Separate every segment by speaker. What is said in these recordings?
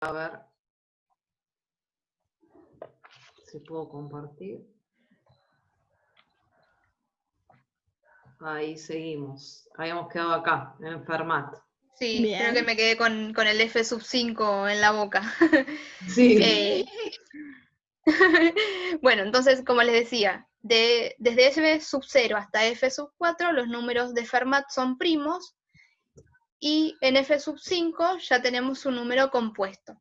Speaker 1: A ver si puedo compartir. Ahí seguimos. Habíamos quedado acá, en Fermat.
Speaker 2: Sí,
Speaker 3: Bien.
Speaker 2: creo que me quedé con el F5 en la boca.
Speaker 1: Sí.
Speaker 2: Bueno, entonces, como les decía, desde F0 hasta F4 los números de Fermat son primos y en F5 ya tenemos un número compuesto.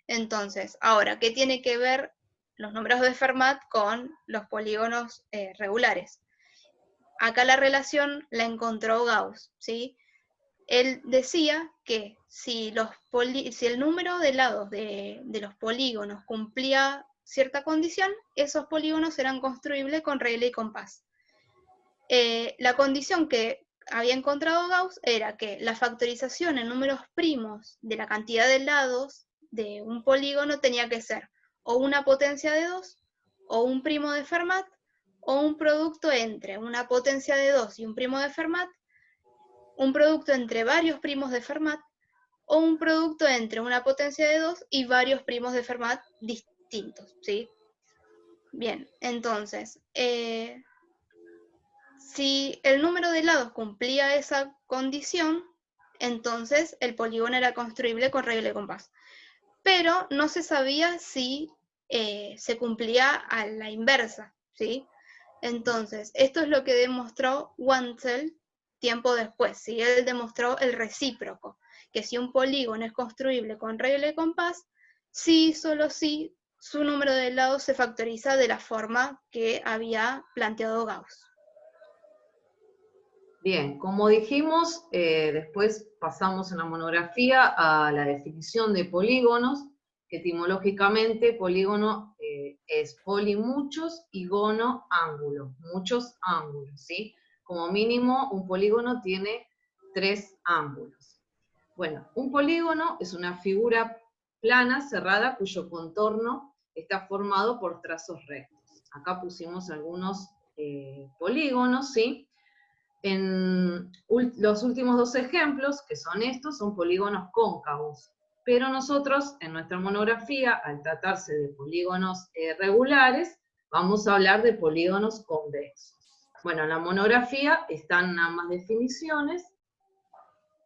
Speaker 2: Entonces, ahora, ¿qué tiene que ver los números de Fermat con los polígonos regulares? Acá la relación la encontró Gauss, ¿sí? Él decía que si el número de lados de los polígonos cumplía cierta condición, esos polígonos eran construibles con regla y compás. La condición que había encontrado Gauss era que la factorización en números primos de la cantidad de lados de un polígono tenía que ser o una potencia de 2, o un primo de Fermat, o un producto entre una potencia de 2 y un primo de Fermat, un producto entre varios primos de Fermat, o un producto entre una potencia de 2 y varios primos de Fermat distintos, ¿sí? Bien, entonces, si el número de lados cumplía esa condición, entonces el polígono era construible con regla y compás. Pero no se sabía si se cumplía a la inversa, ¿sí? Entonces, esto es lo que demostró Wantzel tiempo después, ¿sí? Él demostró el recíproco, que si un polígono es construible con regla y compás, sí, solo sí, su número de lados se factoriza de la forma que había planteado Gauss.
Speaker 1: Bien, como dijimos, después pasamos en la monografía a la definición de polígonos, que etimológicamente polígono es poli muchos y gono ángulo, muchos ángulos, ¿sí? Como mínimo un polígono tiene 3 ángulos. Bueno, un polígono es una figura plana, cerrada, cuyo contorno está formado por trazos rectos. Acá pusimos algunos polígonos, ¿sí? En los últimos 2 ejemplos, que son estos, son polígonos cóncavos. Pero nosotros, en nuestra monografía, al tratarse de polígonos regulares, vamos a hablar de polígonos convexos. Bueno, en la monografía están ambas definiciones,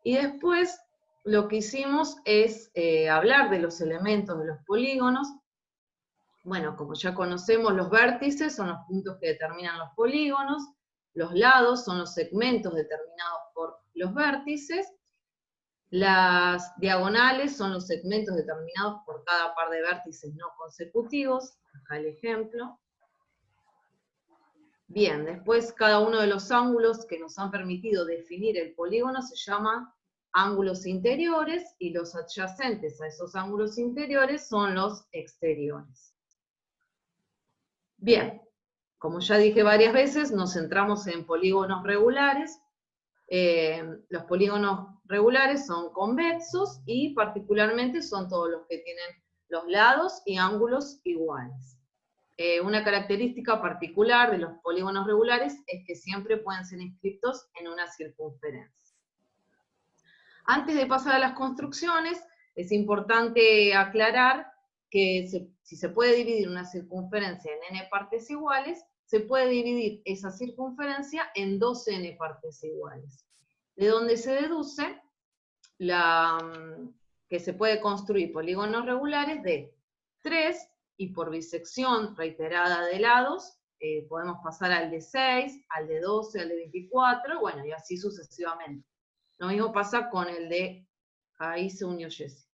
Speaker 1: y después lo que hicimos es hablar de los elementos de los polígonos. Bueno, como ya conocemos, los vértices son los puntos que determinan los polígonos, los lados son los segmentos determinados por los vértices, las diagonales son los segmentos determinados por cada par de vértices no consecutivos, acá el ejemplo. Bien, después cada uno de los ángulos que nos han permitido definir el polígono se llama ángulos interiores, y los adyacentes a esos ángulos interiores son los exteriores. Bien, como ya dije varias veces, nos centramos en polígonos regulares. Los polígonos regulares son convexos y particularmente son todos los que tienen los lados y ángulos iguales. Una característica particular de los polígonos regulares es que siempre pueden ser inscritos en una circunferencia. Antes de pasar a las construcciones, es importante aclarar que si se puede dividir una circunferencia en n partes iguales, se puede dividir esa circunferencia en 2n partes iguales, de donde se deduce que se puede construir polígonos regulares de 3, y por bisección reiterada de lados, podemos pasar al de 6, al de 12, al de 24, bueno, y así sucesivamente. Lo mismo pasa con el de, ahí se unió Jessie,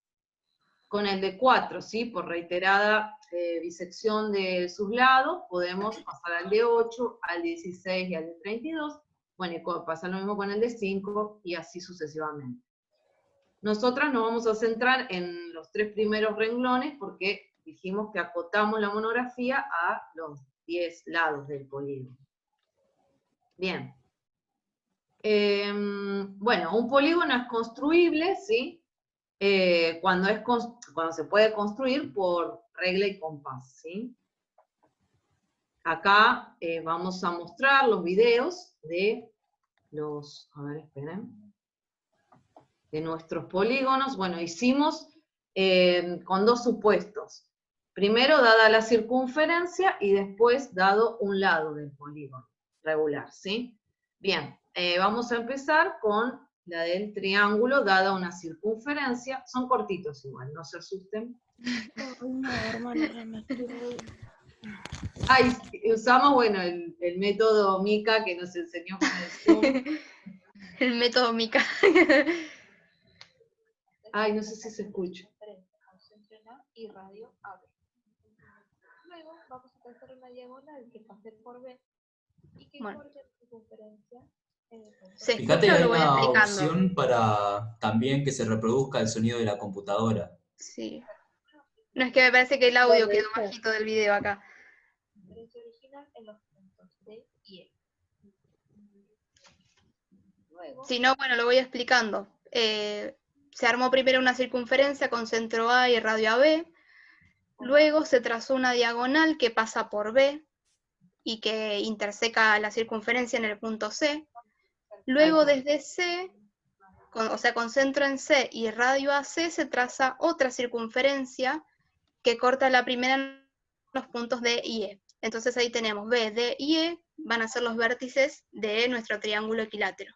Speaker 1: con el de 4, ¿sí? Por reiterada bisección de sus lados, podemos pasar al de 8, al de 16 y al de 32, bueno, y pasa lo mismo con el de 5, y así sucesivamente. Nosotras nos vamos a centrar en los 3 primeros renglones, porque dijimos que acotamos la monografía a los 10 lados del polígono. Bien. Bueno, un polígono es construible, ¿sí? Cuando se puede construir por regla y compás, ¿sí? Acá vamos a mostrar los videos de los, a ver, esperen, de nuestros polígonos. Bueno, hicimos con dos supuestos. Primero, dada la circunferencia y después dado un lado del polígono regular, ¿sí? Bien, vamos a empezar con la del triángulo dada una circunferencia. Son cortitos igual, no se asusten.
Speaker 3: No, hermano, ya me estoy...
Speaker 1: Ay, usamos, bueno, el método Mica que nos enseñó con el Zoom.
Speaker 2: El método Mica.
Speaker 1: Ay, no sé si se escucha.
Speaker 4: Y radio AB. Luego vamos a trazar una diagonal que pase por B y que
Speaker 2: Bueno.
Speaker 4: corte la circunferencia en el punto.
Speaker 2: ¿Se
Speaker 5: Fíjate,
Speaker 2: escucha o
Speaker 5: hay
Speaker 2: lo voy
Speaker 5: una
Speaker 2: explicando?
Speaker 5: opción para también que se reproduzca el sonido de la computadora.
Speaker 2: Sí. No, es que me parece que el audio
Speaker 3: ¿Dónde
Speaker 2: quedó
Speaker 3: está?
Speaker 2: bajito del video acá.
Speaker 4: Diferencia original en los puntos D y E. Luego,
Speaker 2: Si no, bueno, lo voy explicando. Se armó primero una circunferencia con centro A y radio AB. Luego se trazó una diagonal que pasa por B y que interseca la circunferencia en el punto C. Luego desde C, o sea, con centro en C y radio AC, se traza otra circunferencia que corta la primera en los puntos D y E. Entonces ahí tenemos B, D y E, van a ser los vértices de nuestro triángulo equilátero.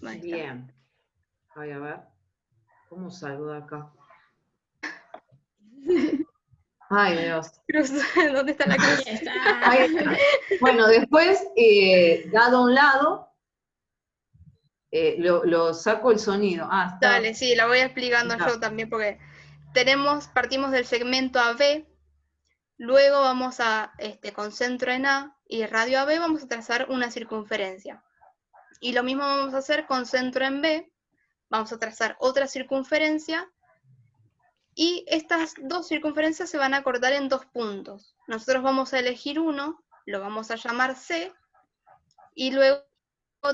Speaker 2: Ahí está.
Speaker 1: Bien. Ay, a ver. ¿Cómo salgo de acá? Ay, Dios.
Speaker 2: Cruz, ¿dónde está la cruz?
Speaker 3: Ahí está.
Speaker 1: Ahí está. Bueno, después, dado un lado, lo saco el sonido. Ah, está.
Speaker 2: Dale, sí, la voy explicando
Speaker 1: Está.
Speaker 2: yo también porque partimos del segmento AB, luego vamos a, con centro en A y radio AB, vamos a trazar una circunferencia. Y lo mismo vamos a hacer con centro en B, vamos a trazar otra circunferencia, y estas dos circunferencias se van a cortar en dos puntos. Nosotros vamos a elegir uno, lo vamos a llamar C, y luego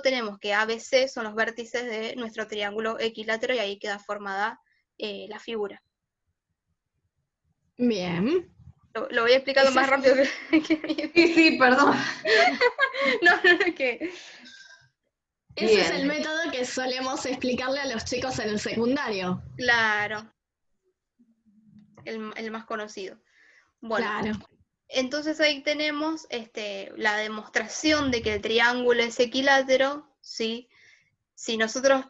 Speaker 2: tenemos que ABC son los vértices de nuestro triángulo equilátero, y ahí queda formada la figura.
Speaker 3: Bien.
Speaker 2: Lo voy explicando más rápido que
Speaker 1: Sí, perdón.
Speaker 2: no, que...
Speaker 3: Ese es
Speaker 1: Bien.
Speaker 3: el método que solemos explicarle a los chicos en el secundario.
Speaker 2: Claro. El más conocido. Bueno,
Speaker 3: Claro.
Speaker 2: entonces ahí tenemos la demostración de que el triángulo es equilátero, ¿sí? Si nosotros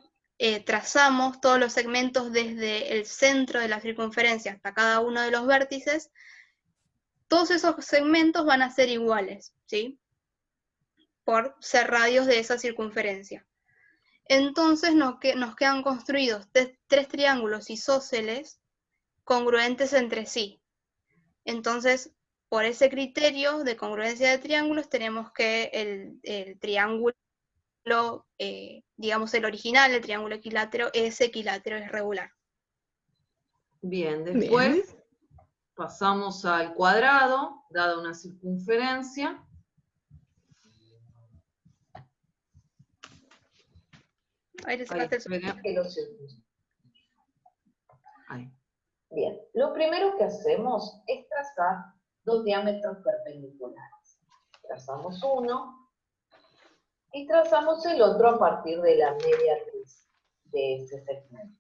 Speaker 2: trazamos todos los segmentos desde el centro de la circunferencia hasta cada uno de los vértices, todos esos segmentos van a ser iguales, ¿sí? Por ser radios de esa circunferencia. Entonces nos quedan construidos tres triángulos isósceles congruentes entre sí. Entonces, por ese criterio de congruencia de triángulos, tenemos que el triángulo, digamos el original, el triángulo equilátero, es equilátero, es regular.
Speaker 1: Bien, después
Speaker 3: Bien.
Speaker 1: pasamos al cuadrado, dada una circunferencia.
Speaker 2: Ahí le
Speaker 1: Ay,
Speaker 2: sacaste el
Speaker 1: esperen que lo circunce. Ahí. Bien, lo primero que hacemos es trazar dos diámetros perpendiculares. Trazamos uno y trazamos el otro a partir de la media raíz de ese segmento,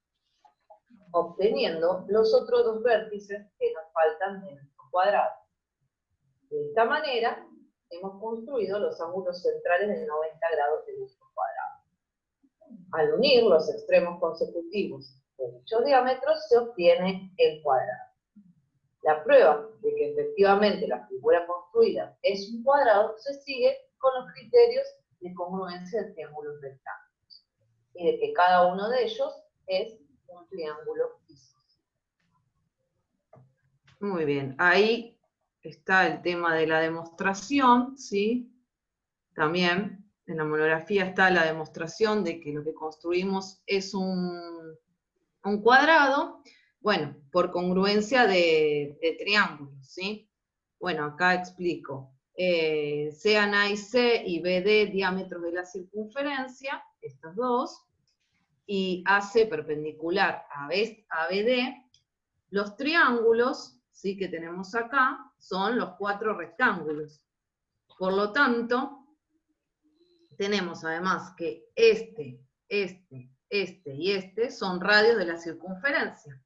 Speaker 1: obteniendo los otros dos vértices que nos faltan de nuestro cuadrado. De esta manera, hemos construido los ángulos centrales de 90 grados de nuestro cuadrado. Al unir los extremos consecutivos de dichos diámetros, se obtiene el cuadrado. La prueba de que efectivamente la figura construida es un cuadrado se sigue con los criterios de congruencia de triángulos rectángulos y de que cada uno de ellos es un triángulo isósceles. Muy bien, ahí está el tema de la demostración, ¿sí? También en la monografía está la demostración de que lo que construimos es un cuadrado, bueno, por congruencia de triángulos, ¿sí? Bueno, acá explico. Sean A y C y BD diámetros de la circunferencia, estos dos, y AC perpendicular a BD, los triángulos, ¿sí?, que tenemos acá, son los cuatro rectángulos. Por lo tanto, tenemos además que este y este son radios de la circunferencia.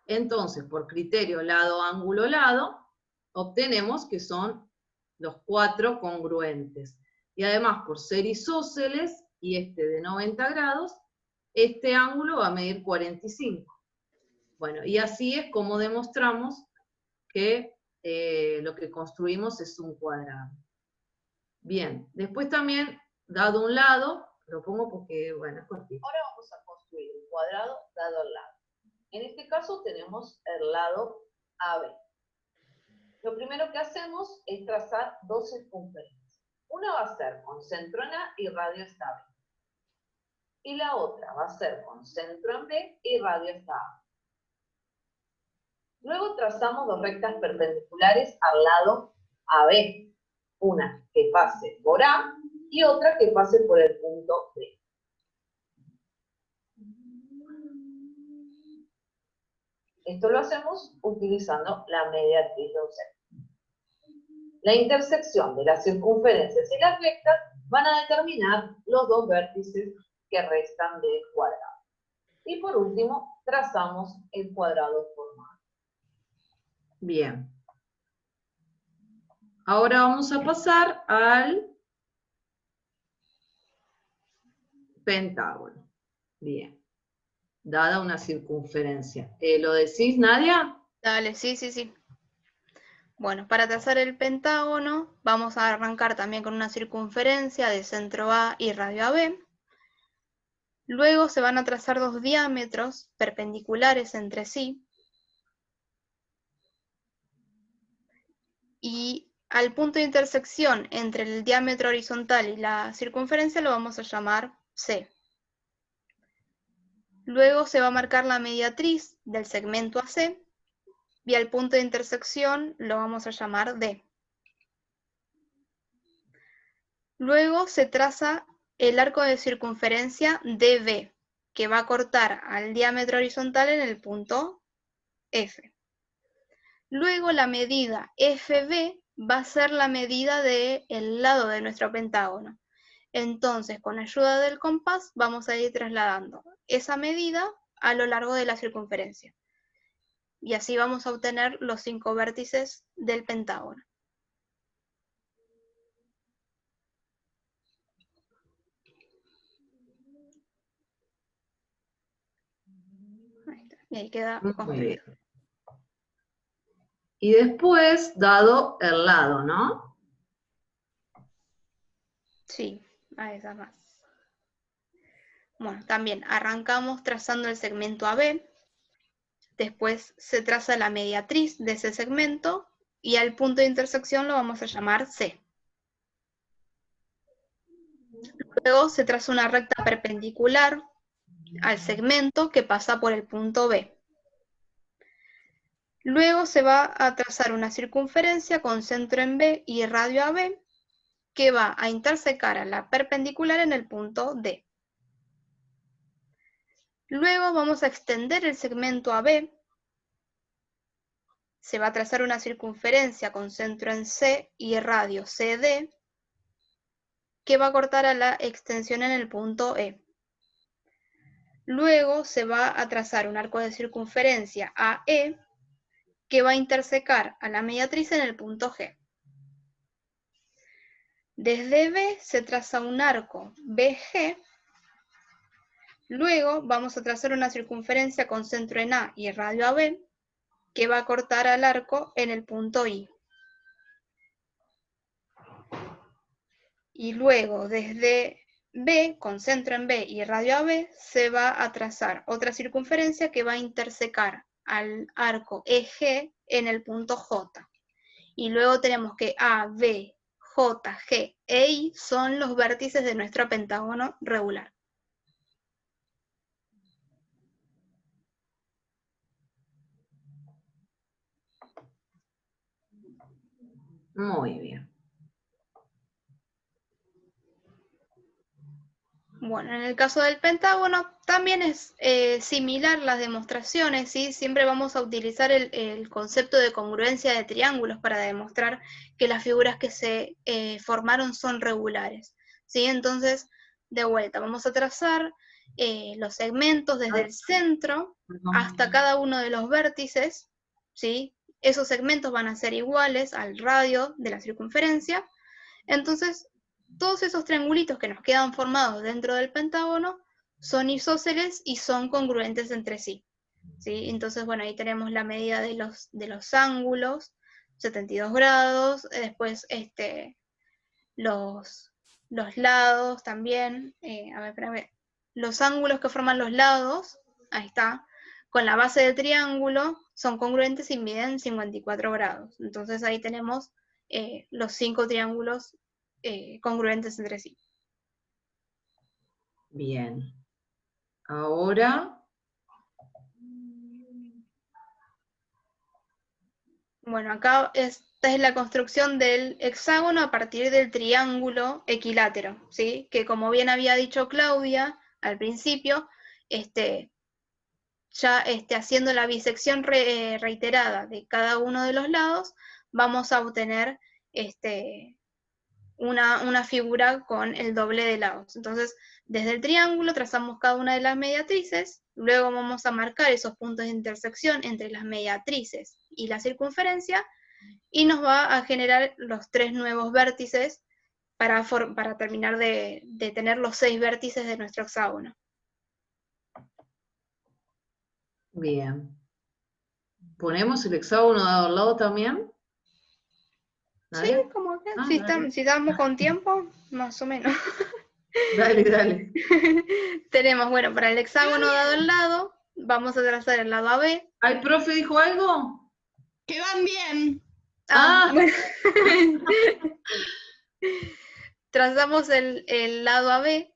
Speaker 1: Entonces, por criterio lado, ángulo, lado, obtenemos que son los 4 congruentes. Y además, por ser isósceles, y este de 90 grados, este ángulo va a medir 45. Bueno, y así es como demostramos que lo que construimos es un cuadrado. Bien, después también, dado un lado, lo pongo porque, bueno, es cortito. Ahora vamos a construir un cuadrado dado el lado. En este caso tenemos el lado AB. Lo primero que hacemos es trazar dos circunferencias. Una va a ser con centro en A y radio hasta B. Y la otra va a ser con centro en B y radio hasta A. Luego trazamos dos rectas perpendiculares al lado AB. Una que pase por A y otra que pase por el punto B. Esto lo hacemos utilizando la mediatriz de Euclides. La intersección de las circunferencias y las rectas van a determinar los dos vértices que restan del cuadrado. Y por último, trazamos el cuadrado formado. Bien. Ahora vamos a pasar al pentágono. Bien. Dada una circunferencia. ¿Lo decís, Nadia?
Speaker 2: Dale, sí, sí, sí. Bueno, para trazar el pentágono vamos a arrancar también con una circunferencia de centro A y radio AB. Luego se van a trazar dos diámetros perpendiculares entre sí. Y al punto de intersección entre el diámetro horizontal y la circunferencia lo vamos a llamar C. Luego se va a marcar la mediatriz del segmento AC y al punto de intersección lo vamos a llamar D. Luego se traza el arco de circunferencia DB, que va a cortar al diámetro horizontal en el punto F. Luego la medida FB va a ser la medida del lado de nuestro pentágono. Entonces, con ayuda del compás, vamos a ir trasladando esa medida a lo largo de la circunferencia. Y así vamos a obtener los 5 vértices del pentágono. Ahí está. Y ahí queda construido.
Speaker 1: Y después, dado el lado, ¿no?
Speaker 2: Sí, a esa más. Bueno, también arrancamos trazando el segmento AB, después se traza la mediatriz de ese segmento y al punto de intersección lo vamos a llamar C. Luego se traza una recta perpendicular al segmento que pasa por el punto B. Luego se va a trazar una circunferencia con centro en B y radio AB que va a intersecar a la perpendicular en el punto D. Luego vamos a extender el segmento AB. Se va a trazar una circunferencia con centro en C y radio CD que va a cortar a la extensión en el punto E. Luego se va a trazar un arco de circunferencia AE que va a intersecar a la mediatriz en el punto G. Desde B se traza un arco BG. Luego vamos a trazar una circunferencia con centro en A y radio AB que va a cortar al arco en el punto I. Y luego desde B, con centro en B y radio AB, se va a trazar otra circunferencia que va a intersecar al arco EG en el punto J. Y luego tenemos que A, B, J, G e I son los vértices de nuestro pentágono regular.
Speaker 1: Muy bien.
Speaker 2: Bueno, en el caso del pentágono también es similar las demostraciones, ¿sí? Siempre vamos a utilizar el concepto de congruencia de triángulos para demostrar que las figuras que se formaron son regulares, ¿sí? Entonces, de vuelta, vamos a trazar los segmentos desde el centro hasta cada uno de los vértices, ¿sí? Esos segmentos van a ser iguales al radio de la circunferencia. Entonces, todos esos triangulitos que nos quedan formados dentro del pentágono son isósceles y son congruentes entre sí, ¿sí? Entonces, bueno, ahí tenemos la medida de los ángulos, 72 grados, después los lados también, a ver, espérame, los ángulos que forman los lados, ahí está, con la base del triángulo son congruentes y miden 54 grados. Entonces ahí tenemos los 5 triángulos congruentes entre sí.
Speaker 1: Bien. Ahora,
Speaker 2: Bueno, acá esta es la construcción del hexágono a partir del triángulo equilátero, ¿sí? Que como bien había dicho Claudia al principio, ya haciendo la bisección reiterada de cada uno de los lados, vamos a obtener una figura con el doble de lados. Entonces, desde el triángulo trazamos cada una de las mediatrices, luego vamos a marcar esos puntos de intersección entre las mediatrices y la circunferencia, y nos va a generar los 3 nuevos vértices para terminar de tener los 6 vértices de nuestro hexágono.
Speaker 1: bien. ¿Ponemos el hexágono dado al lado también?
Speaker 2: Sí,
Speaker 1: ¿Nadie?
Speaker 2: como que,
Speaker 1: Ah,
Speaker 2: si
Speaker 1: dale.
Speaker 2: estamos con tiempo, más o menos.
Speaker 1: Dale, dale.
Speaker 2: Tenemos, bueno, para el hexágono dado al lado, vamos a trazar el lado AB.
Speaker 1: ¿Ay, profe dijo algo?
Speaker 3: Que van bien.
Speaker 2: Bueno. Trazamos el lado AB,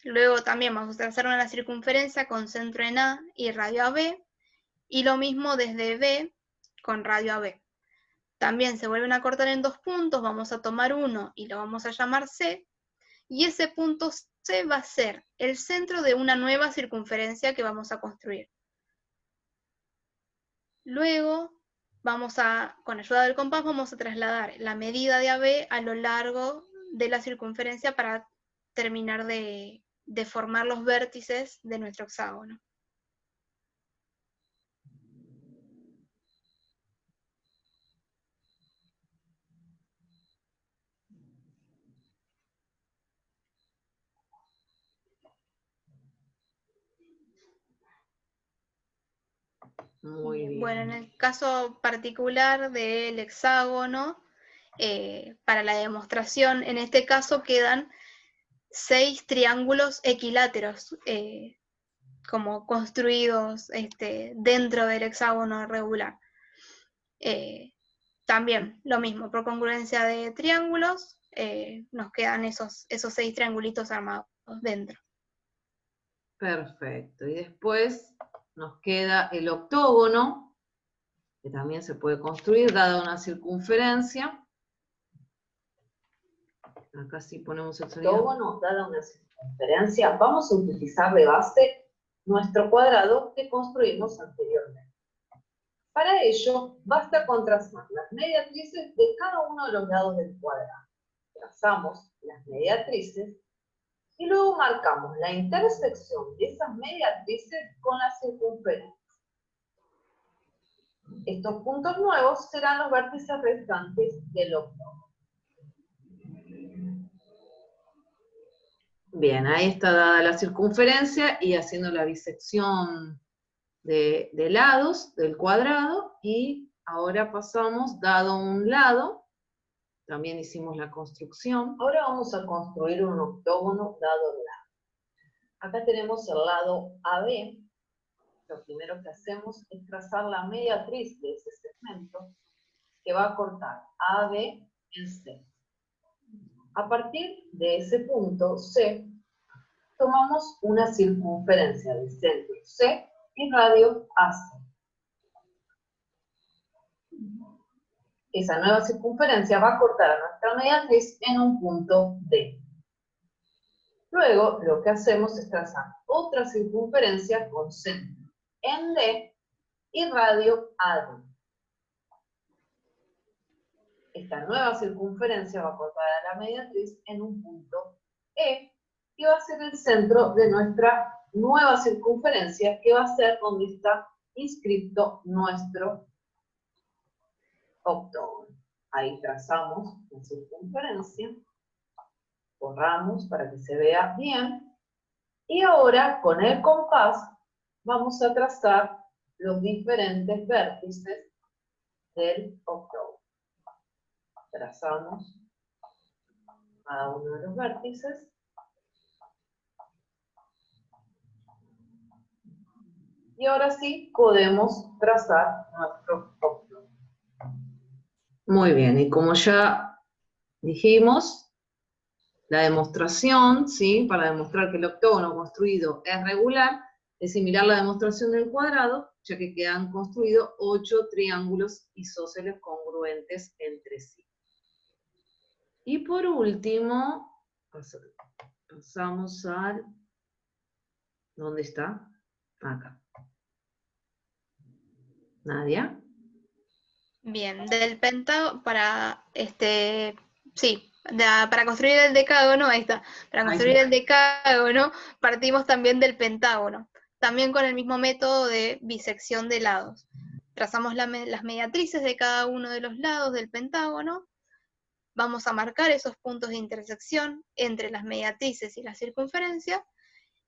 Speaker 2: luego también vamos a trazar una circunferencia con centro en A y radio AB, y lo mismo desde B con radio AB. También se vuelven a cortar en 2 puntos, vamos a tomar uno y lo vamos a llamar C, y ese punto C va a ser el centro de una nueva circunferencia que vamos a construir. Luego, con ayuda del compás, vamos a trasladar la medida de AB a lo largo de la circunferencia para terminar de formar los vértices de nuestro hexágono.
Speaker 1: Muy bien.
Speaker 2: Bueno, en el caso particular del hexágono, para la demostración, en este caso quedan 6 triángulos equiláteros como construidos dentro del hexágono regular. También lo mismo, por congruencia de triángulos, nos quedan esos 6 triangulitos armados dentro.
Speaker 1: Perfecto. Y después nos queda el octógono, que también se puede construir dada una circunferencia. Acá sí ponemos el sonido. Octógono dada una circunferencia, vamos a utilizar de base nuestro cuadrado que construimos anteriormente. Para ello, basta con trazar las mediatrices de cada uno de los lados del cuadrado. Trazamos las mediatrices y luego marcamos la intersección de esas mediatrices con la circunferencia. Estos puntos nuevos serán los vértices restantes del octógono. Bien, ahí está dada la circunferencia y haciendo la bisección de lados del cuadrado, y ahora pasamos, dado un lado, también hicimos la construcción, ahora vamos a construir un octógono dado el lado. Acá tenemos el lado AB. Lo primero que hacemos es trazar la mediatriz de ese segmento que va a cortar AB en C. A partir de ese punto C, tomamos una circunferencia de centro C y radio AC. Esa nueva circunferencia va a cortar a nuestra mediatriz en un punto D. Luego, lo que hacemos es trazar otra circunferencia con centro en D y radio AD. Esta nueva circunferencia va a cortar a la mediatriz en un punto E y va a ser el centro de nuestra nueva circunferencia, que va a ser donde está inscrito nuestro octógono. Ahí trazamos la circunferencia, borramos para que se vea bien, y ahora con el compás vamos a trazar los diferentes vértices del octógono. Trazamos cada uno de los vértices. Y ahora sí podemos trazar nuestro octógono. Muy bien, y como ya dijimos, la demostración, ¿sí? Para demostrar que el octógono construido es regular, es similar a la demostración del cuadrado, ya que quedan construidos 8 triángulos isósceles congruentes entre sí. Y por último, pasamos al... ¿Dónde está? Acá. Nadia.
Speaker 2: Bien, del pentágono, para para construir el decágono, ahí está, para construir el decágono partimos también del pentágono, también con el mismo método de bisección de lados. Trazamos las mediatrices de cada uno de los lados del pentágono, vamos a marcar esos puntos de intersección entre las mediatrices y la circunferencia,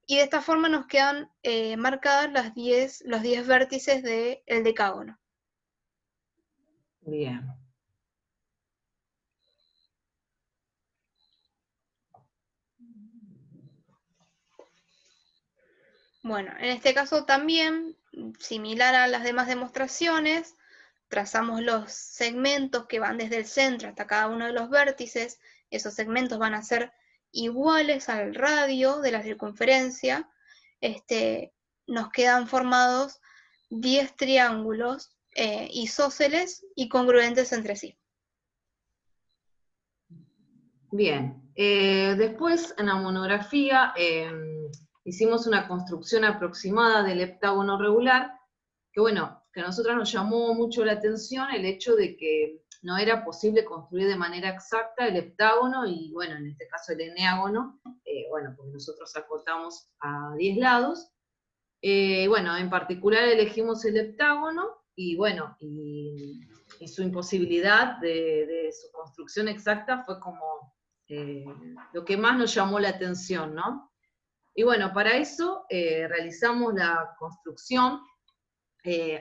Speaker 2: y de esta forma nos quedan marcadas los 10 vértices del decágono.
Speaker 1: Bien.
Speaker 2: Bueno, en este caso también, similar a las demás demostraciones, trazamos los segmentos que van desde el centro hasta cada uno de los vértices. Esos segmentos van a ser iguales al radio de la circunferencia. Nos quedan formados 10 triángulos isósceles y congruentes entre sí.
Speaker 1: Bien. Después, en la monografía, hicimos una construcción aproximada del heptágono regular, que bueno, que a nosotros nos llamó mucho la atención el hecho de que no era posible construir de manera exacta el heptágono y, bueno, en este caso el eneágono, bueno, porque nosotros acotamos a 10 lados. Bueno, en particular elegimos el heptágono, y bueno, y su imposibilidad de su construcción exacta fue como lo que más nos llamó la atención, ¿no? Y bueno, para eso realizamos la construcción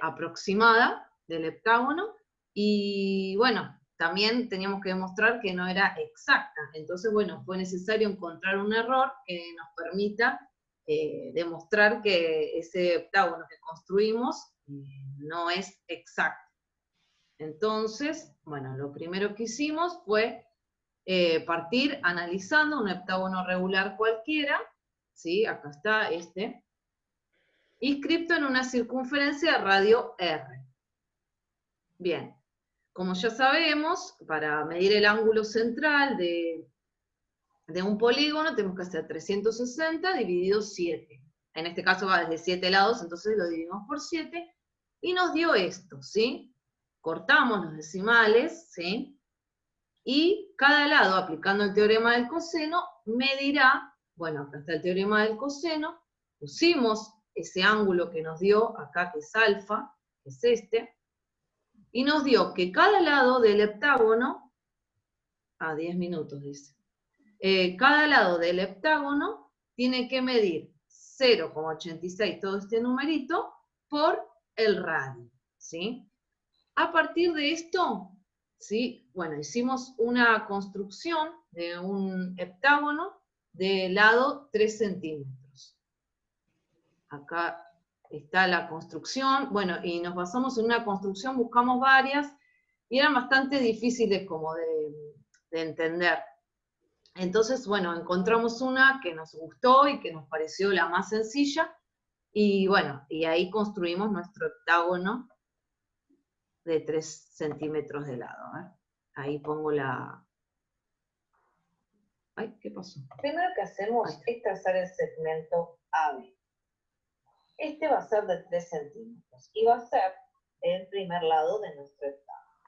Speaker 1: aproximada del heptágono, y bueno, también teníamos que demostrar que no era exacta. Entonces, bueno, fue necesario encontrar un error que nos permita demostrar que ese heptágono que construimos no es exacto. Entonces, bueno, lo primero que hicimos fue partir analizando un heptágono regular cualquiera, ¿sí? Acá está este, inscripto en una circunferencia de radio R. Bien, como ya sabemos, para medir el ángulo central de un polígono tenemos que hacer 360 dividido 7. En este caso va desde 7 lados, entonces lo dividimos por 7, y nos dio esto, ¿sí? Cortamos los decimales, ¿sí? Y cada lado, aplicando el teorema del coseno, medirá, bueno, acá está el teorema del coseno, pusimos ese ángulo que nos dio acá, que es alfa, que es este, y nos dio que cada lado del heptágono, 10 minutos dice, cada lado del heptágono tiene que medir 0,86, todo este numerito, por el radio, ¿sí? A partir de esto, ¿sí? Bueno, hicimos una construcción de un heptágono de lado 3 centímetros. Acá está la construcción, bueno, y nos basamos en una construcción, buscamos varias, y eran bastante difíciles como de entender. Entonces, bueno, encontramos una que nos gustó y que nos pareció la más sencilla, y bueno, y ahí construimos nuestro heptágono de 3 centímetros de lado. Ahí pongo la Ay, ¿qué pasó?
Speaker 6: Primero que hacemos es trazar el segmento AB. Este va a ser de 3 centímetros y va a ser el primer lado de nuestro heptágono.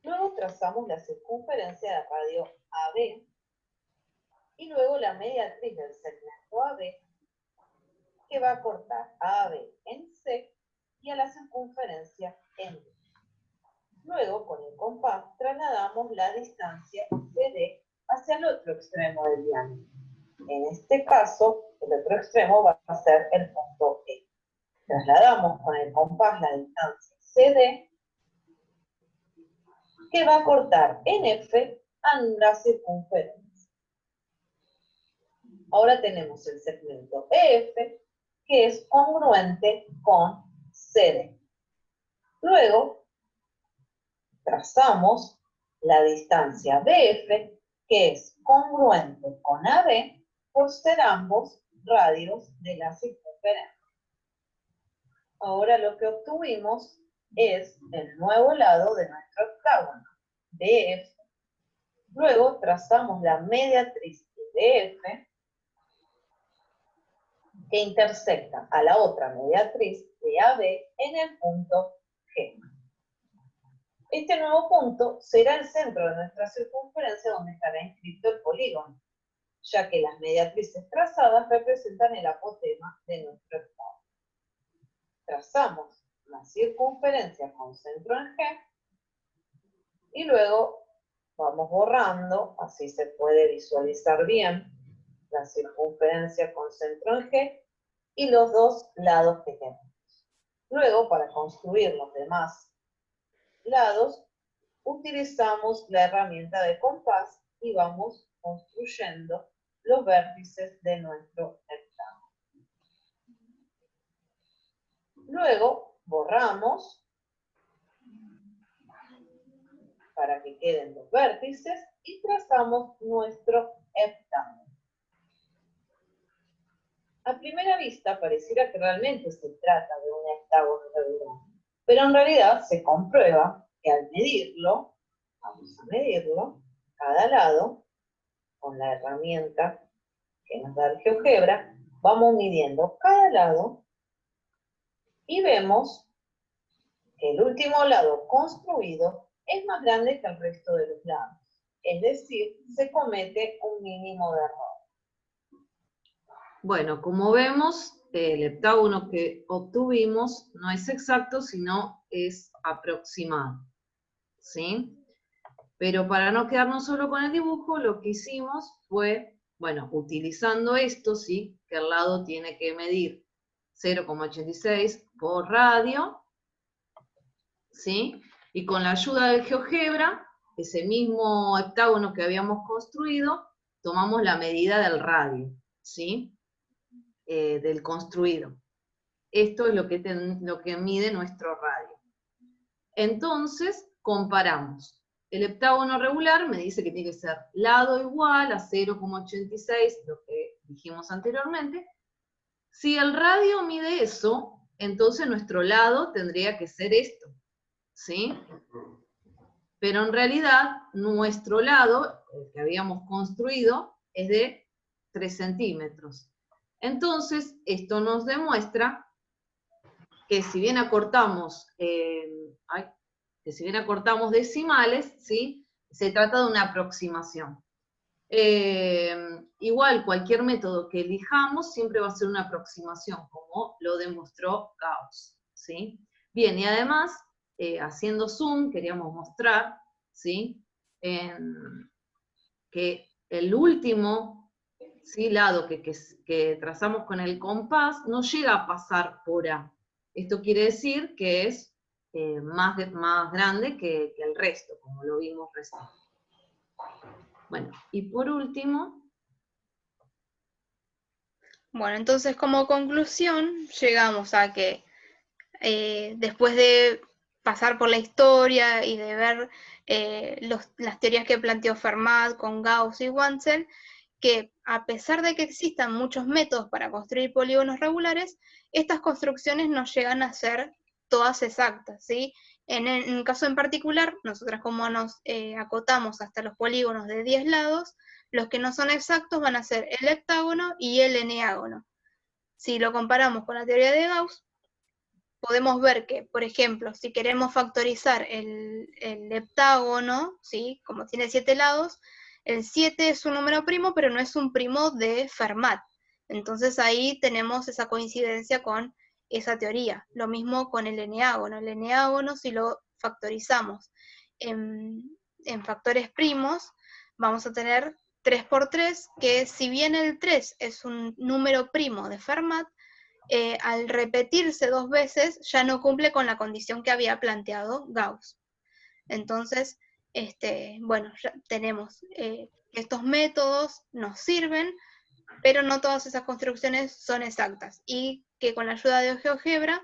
Speaker 6: Luego trazamos la circunferencia de radio AB y luego la mediatriz del segmento AB, que va a cortar a AB en C y a la circunferencia en D. Luego, con el compás, trasladamos la distancia CD hacia el otro extremo del diámetro. En este caso, el otro extremo va a ser el punto E. Trasladamos con el compás la distancia CD, que va a cortar en F a la circunferencia. Ahora tenemos el segmento EF, que es congruente con CD. Luego, trazamos la distancia BF, que es congruente con AB, por ser ambos radios de la circunferencia. Ahora lo que obtuvimos es el nuevo lado de nuestro heptágono, BF. Luego trazamos la mediatriz de BF, que intersecta a la otra mediatriz de AB en el punto G. Este nuevo punto será el centro de nuestra circunferencia donde estará inscrito el polígono, ya que las mediatrices trazadas representan el apotema de nuestro heptágono. Trazamos la circunferencia con centro en G y luego vamos borrando, así se puede visualizar bien la circunferencia con centro en G y los dos lados que tenemos. Luego, para construir los demás lados, utilizamos la herramienta de compás y vamos construyendo los vértices de nuestro heptágono. Luego, borramos para que queden los vértices y trazamos nuestro heptágono. A primera vista pareciera que realmente se trata de un heptágono regular, pero en realidad se comprueba que al medirlo, vamos a medirlo, cada lado, con la herramienta que nos da el GeoGebra, vamos midiendo cada lado y vemos que el último lado construido es más grande que el resto de los lados. Es decir, se comete un mínimo de error.
Speaker 1: Bueno, como vemos, el heptágono que obtuvimos no es exacto, sino es aproximado, ¿sí? Pero para no quedarnos solo con el dibujo, lo que hicimos fue, bueno, utilizando esto, ¿sí? Que el lado tiene que medir 0,86 por radio, ¿sí? Y con la ayuda del GeoGebra, ese mismo heptágono que habíamos construido, tomamos la medida del radio, ¿sí? Del construido. Esto es lo que mide nuestro radio. Entonces, comparamos. El heptágono regular me dice que tiene que ser lado igual a 0,86, lo que dijimos anteriormente. Si el radio mide eso, entonces nuestro lado tendría que ser esto, ¿sí? Pero en realidad, nuestro lado, el que habíamos construido, es de 3 centímetros. Entonces, esto nos demuestra que si bien acortamos, decimales, ¿sí? Se trata de una aproximación. Igual, cualquier método que elijamos siempre va a ser una aproximación, como lo demostró Gauss, ¿sí? Bien, y además, haciendo zoom, queríamos mostrar, ¿sí? Que el último, ¿sí? Lado que trazamos con el compás no llega a pasar por A. Esto quiere decir que es más grande que el resto, como lo vimos recién. Bueno, y por último...
Speaker 2: Bueno, entonces como conclusión llegamos a que después de pasar por la historia y de ver las teorías que planteó Fermat con Gauss y Wanzel, que a pesar de que existan muchos métodos para construir polígonos regulares, estas construcciones no llegan a ser todas exactas, ¿sí? En un caso en particular, nosotras como nos acotamos hasta los polígonos de 10 lados, Los que no son exactos van a ser el heptágono y el eneágono. Si lo comparamos con la teoría de Gauss, podemos ver que, por ejemplo, si queremos factorizar el heptágono, ¿sí? Como tiene 7 lados, el 7 es un número primo, pero no es un primo de Fermat. Entonces ahí tenemos esa coincidencia con esa teoría. Lo mismo con el eneágono. El eneágono, si lo factorizamos en factores primos, vamos a tener 3 por 3, que si bien el 3 es un número primo de Fermat, al repetirse 2 veces ya no cumple con la condición que había planteado Gauss. Entonces, bueno, ya tenemos que estos métodos nos sirven, pero no todas esas construcciones son exactas, y que con la ayuda de GeoGebra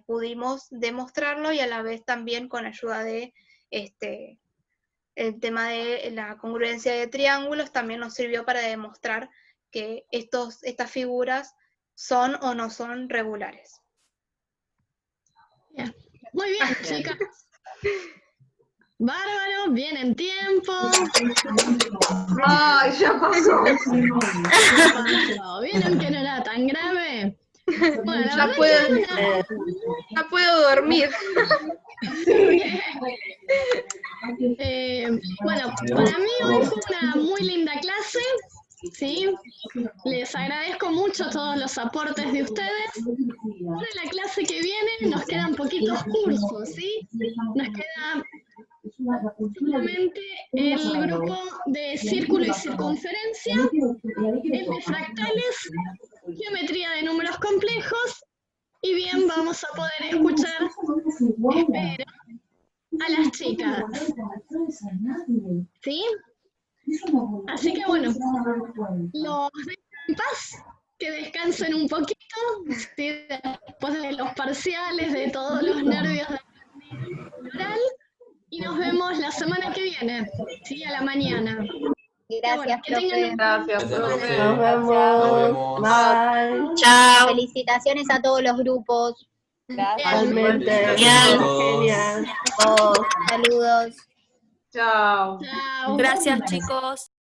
Speaker 2: pudimos demostrarlo, y a la vez también con ayuda de el tema de la congruencia de triángulos también nos sirvió para demostrar que estas figuras son o no son regulares.
Speaker 3: Bien. Muy bien, chicas. Bárbaro, bien en tiempo.
Speaker 1: ¡Ay, ya pasó!
Speaker 3: ¿Vieron que no era tan grave? Bueno, la
Speaker 2: Ya
Speaker 3: verdad
Speaker 2: ya puedo dormir.
Speaker 3: bueno, para mí hoy fue una muy linda clase, ¿sí? Les agradezco mucho todos los aportes de ustedes. Ahora la clase que viene nos quedan poquitos cursos, ¿sí? Nos queda solamente el grupo de círculo y circunferencia, el de fractales, geometría de números complejos, y bien, vamos a poder escuchar, espero, a las chicas, ¿sí? Así que bueno, los dejo en paz, que descansen un poquito, ¿sí? Después de los parciales, de todos los nervios del oral, y nos vemos la semana que viene, ¿sí? A la mañana.
Speaker 7: Gracias,
Speaker 3: Bueno, que
Speaker 7: profe.
Speaker 3: tengan
Speaker 1: Gracias,
Speaker 5: Gracias,
Speaker 1: profe.
Speaker 5: profe.
Speaker 8: Nos
Speaker 5: Nos
Speaker 8: vemos.
Speaker 5: vemos.
Speaker 8: Bye.
Speaker 7: Chao. Felicitaciones a todos los grupos.
Speaker 8: Igualmente.
Speaker 5: Felicitaciones a todos.
Speaker 8: Genial. Todos.
Speaker 7: Saludos.
Speaker 1: Chao.
Speaker 3: Chao.
Speaker 9: Gracias, chicos.